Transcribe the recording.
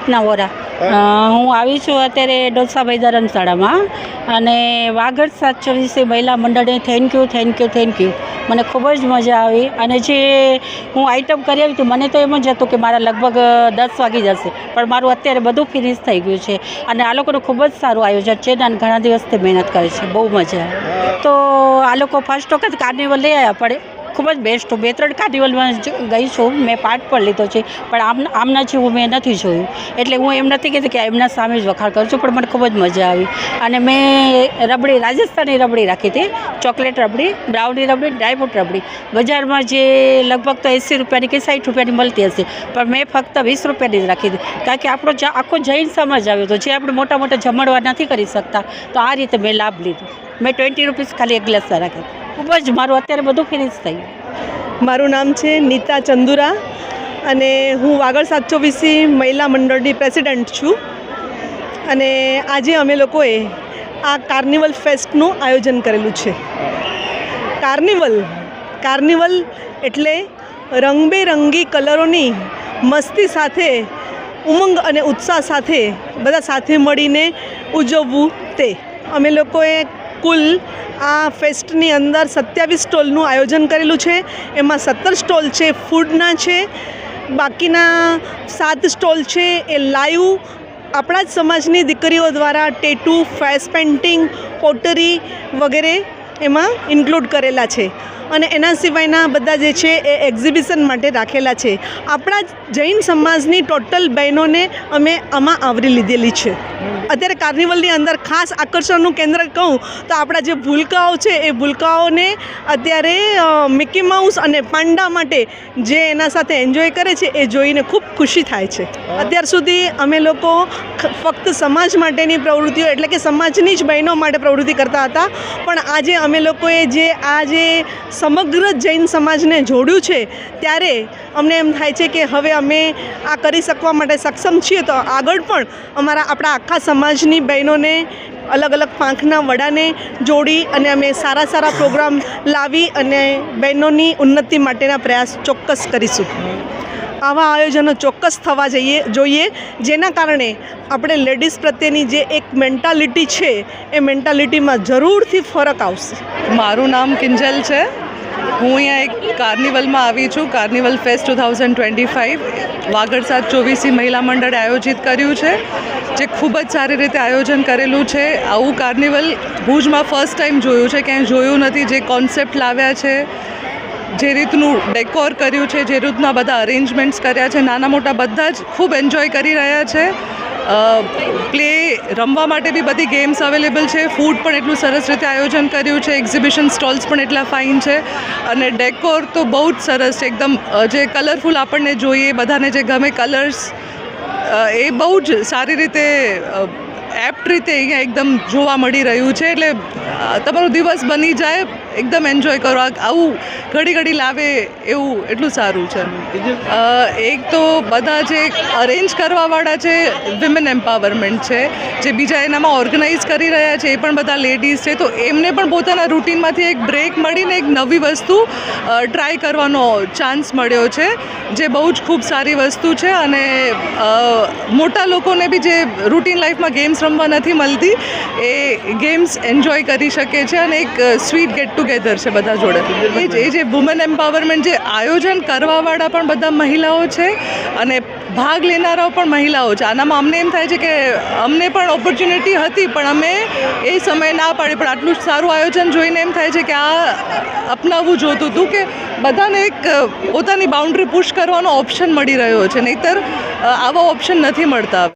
સપના વોરા. હું આવી છું અત્યારે ડોસાભાઈ ધર્મશાળામાં અને વાગડ 724 મહિલા મંડળને થેન્ક યુ. મને ખૂબ જ મજા આવી અને જે હું આઈટમ કરી આવી હતી મને તો એમ જ હતું કે મારા લગભગ 10 વાગી જશે, પણ મારું અત્યારે બધું ફિનિશ થઈ ગયું છે અને આ લોકોનું ખૂબ જ સારું આયોજન છે અને ઘણા દિવસથી મહેનત કરે છે, બહુ મજા આવે. તો આ લોકો ફર્સ્ટ વખત કાર્નિવલ લઈ આવ્યા, પણ ખૂબ જ બેસ્ટ. 2-3 કાર્નિવલમાં ગઈ છું, મેં પાર્ટ પણ લીધો છે, પણ આમના જેવું મેં નથી જોયું. એટલે હું એમ નથી કહેતી કે એમના સામે જ વખાણ કરું છું, પણ મને ખૂબ જ મજા આવી. અને મેં રબડી, રાજસ્થાની રબડી રાખી હતી, chocolate rabri, brownie rabri, dry fruit rabri. બજારમાં જે લગભગ તો 80 રૂપિયાની કે 60 રૂપિયાની મળતી હશે, પણ મેં ફક્ત 20 રૂપિયાની જ રાખી હતી, કારણ કે આપણો આખો જૈન સમાજ આવ્યો હતો, જે આપણે મોટા મોટા જમણવાર નથી કરી શકતા, તો આ રીતે મેં લાભ લીધો. મેં 20 રૂપીસ ખાલી એક ગ્લાસ રાખી. ખૂબ જ મારું અત્યારે બધું ફિનિશ થયું. મારું નામ છે નીતા ચંદુરા અને હું વાગડ 724 મહિલા મંડળની પ્રેસિડેન્ટ છું. અને આજે અમે લોકોએ આ કાર્નિવલ ફેસ્ટનું આયોજન કરેલું છે. કાર્નિવલ એટલે રંગબેરંગી કલરોની મસ્તી સાથે, ઉમંગ અને ઉત્સાહ સાથે બધા સાથે મળીને ઉજવવું. તે અમે લોકોએ કુલ આ ફેસ્ટની અંદર 27 સ્ટોલનું આયોજન કરેલું છે. એમાં 17 સ્ટોલ છે ફૂડના છે, બાકીના 7 સ્ટોલ છે એ લાઈવ આપણા જ સમાજની દીકરીઓ દ્વારા ટેટુ, ફેસ પેઇન્ટિંગ, પોટરી વગેરે એમાં ઇન્ક્લુડ કરેલા છે. અને એના સિવાયના બધા જે છે એ એક્ઝિબિશન માટે રાખેલા છે. આપણા જૈન સમાજની ટોટલ બહેનોને અમે આમાં આવરી લીધેલી છે. અત્યારે કાર્નિવલની અંદર ખાસ આકર્ષણનું કેન્દ્ર કહું તો આપણા જે ભૂલકાઓ છે એ ભૂલકાઓને અત્યારે મિકી માઉસ અને પાંડા માટે જે એના સાથે એન્જોય કરે છે એ જોઈને ખૂબ ખુશી થાય છે. અત્યાર સુધી અમે લોકો ફક્ત સમાજ માટેની પ્રવૃત્તિઓ એટલે કે સમાજની જ બહેનો માટે પ્રવૃત્તિ કરતા હતા, પણ આજે અમે લોકોએ જે સમગ્ર જૈન સમાજને જોડ્યું છે ત્યારે અમને એમ થાય છે કે હવે અમે આ કરી શકવા માટે સક્ષમ છીએ. તો આગળ પણ આપણા આખા સમાજની બહેનોને અલગ અલગ પાંખના વડાને જોડી અને અમે સારા પ્રોગ્રામ લાવી અને બહેનોની ઉન્નતિ માટેના પ્રયાસ ચોક્કસ કરીશું. આવા આયોજનો ચોક્કસ થવા જોઈએ, જેના કારણે આપણે લેડીઝ પ્રત્યેની જે એક મેન્ટાલિટી છે એ મેન્ટાલિટીમાં જરૂરથી ફરક આવશે. મારું નામ કિંજલ છે. હું અહીંયા એક કાર્નિવલમાં આવી છું. કાર્નિવલ ફેસ્ટ 2025 વાગડ 724 મહિલા મંડળે આયોજિત કર્યું છે, જે ખૂબ જ સારી રીતે આયોજન કરેલું છે. આવું કાર્નિવલ ભુજમાં ફર્સ્ટ ટાઈમ જોયું છે, ક્યાંય જોયું નથી. જે કોન્સેપ્ટ લાવ્યા છે, જે રીતનું ડેકોર કર્યું છે, જે રીતના બધા અરેન્જમેન્ટ્સ કર્યા છે, નાના મોટા બધા જ ખૂબ એન્જોય કરી રહ્યા છે. પ્લે રમવા માટે બી બધી ગેમ્સ અવેલેબલ છે. ફૂડ પણ એટલું સરસ રીતે આયોજન કર્યું છે. એક્ઝિબિશન સ્ટોલ્સ પણ એટલા ફાઇન છે અને ડેકોર તો બહુ જ સરસ છે. એકદમ જે કલરફુલ આપણને જોઈએ, બધાને જે ગમે કલર્સ, એ બહુ જ સારી રીતે એપ્ટ રીતે અહીંયા એકદમ જોવા મળી રહ્યું છે. એટલે તમારો દિવસ બની જાય, એકદમ એન્જોય કરો. આવું ઘડી લાવે એવું એટલું સારું છે. એક તો બધા જે અરેન્જ કરવાવાળા છે વિમેન એમ્પાવરમેન્ટ છે, જે બીજા એનામાં ઓર્ગેનાઇઝ કરી રહ્યા છે એ પણ બધા લેડીઝ છે. તો એમને પણ પોતાના રૂટીનમાંથી એક બ્રેક મળીને એક નવી વસ્તુ ટ્રાય કરવાનો ચાન્સ મળ્યો છે, જે બહુ જ ખૂબ સારી વસ્તુ છે. અને મોટા લોકોને બી જે રૂટીન લાઈફમાં ગેમ્સ રમવા નથી મળતી, એ ગેમ્સ એન્જોય કરી શકે છે અને એક સ્વીટ ગેટ ટુગેધર છે બધા જોડે. એ જે વુમન એમ્પાવરમેન્ટ, જે આયોજન કરવાવાળા પણ બધા મહિલાઓ છે અને ભાગ લેનારાઓ પણ મહિલાઓ છે. આનામાં અમને એમ થાય છે કે અમને પણ ઓપોર્ચ્યુનિટી હતી, પણ અમે એ સમયે ના પાડી. પણ આટલું સારું આયોજન જોઈને એમ થાય છે કે આ અપનાવવું જોતું હતું, કે બધાને એક પોતાની બાઉન્ડ્રી પુશ કરવાનો ઓપ્શન મળી રહ્યો છે. નહીંતર આવા ઓપ્શન નથી મળતા.